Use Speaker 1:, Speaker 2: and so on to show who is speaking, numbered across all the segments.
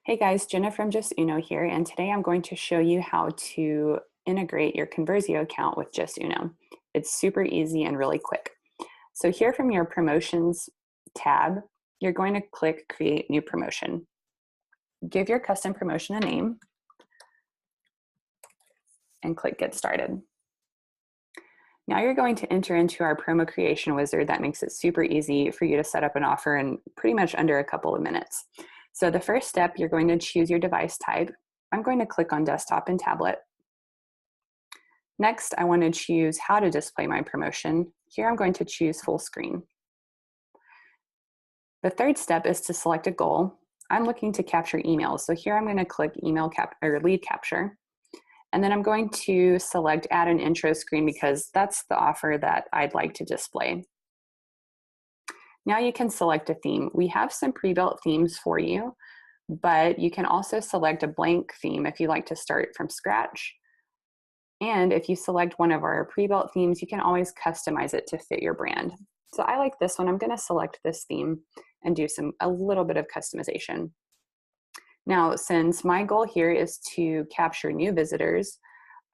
Speaker 1: Hey guys, Jenna from Justuno here, and today I'm going to show you how to integrate your Conversio account with Justuno. It's super easy and really quick. So here from your Promotions tab, you're going to click Create New Promotion. Give your custom promotion a name and click Get Started. Now you're going to enter into our promo creation wizard that makes it super easy for you to set up an offer in pretty much under a couple of minutes. So the first step, you're going to choose your device type. I'm going to click on desktop and tablet. Next, I want to choose how to display my promotion. Here I'm going to choose full screen. The third step is to select a goal. I'm looking to capture emails. So here I'm going to click lead capture. And then I'm going to select add an intro screen because that's the offer that I'd like to display. Now you can select a theme. We have some pre-built themes for you, but you can also select a blank theme if you like to start from scratch. And if you select one of our pre-built themes, you can always customize it to fit your brand. So I like this one. I'm going to select this theme and do a little bit of customization. Now, since my goal here is to capture new visitors,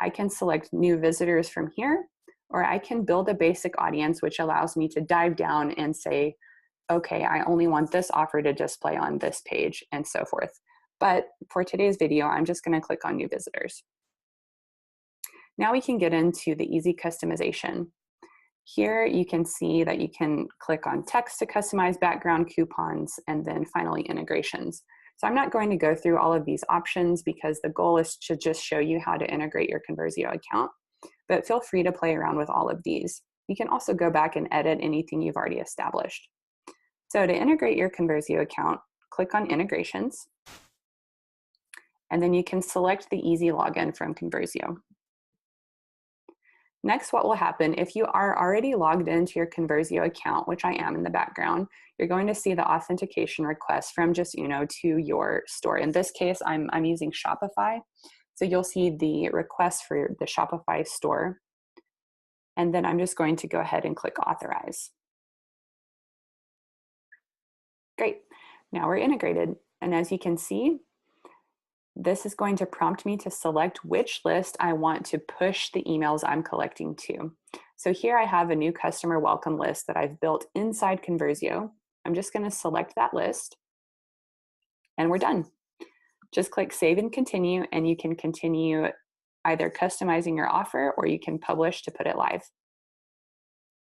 Speaker 1: I can select new visitors from here, or I can build a basic audience, which allows me to dive down and say, okay, I only want this offer to display on this page and so forth. But for today's video, I'm just going to click on new visitors. Now we can get into the easy customization. Here you can see that you can click on text to customize background coupons and then finally integrations. So I'm not going to go through all of these options because the goal is to just show you how to integrate your Conversio account, but feel free to play around with all of these. You can also go back and edit anything you've already established. So to integrate your Conversio account, click on integrations, and then you can select the easy login from Conversio. Next, what will happen if you are already logged into your Conversio account, which I am in the background, you're going to see the authentication request from Justuno to your store. In this case, I'm using Shopify. So you'll see the request for the Shopify store. And then I'm just going to go ahead and click authorize. Great. Now we're integrated. And as you can see, this is going to prompt me to select which list I want to push the emails I'm collecting to. So here I have a new customer welcome list that I've built inside Conversio. I'm just going to select that list and we're done. Just click save and continue, and you can continue either customizing your offer or you can publish to put it live.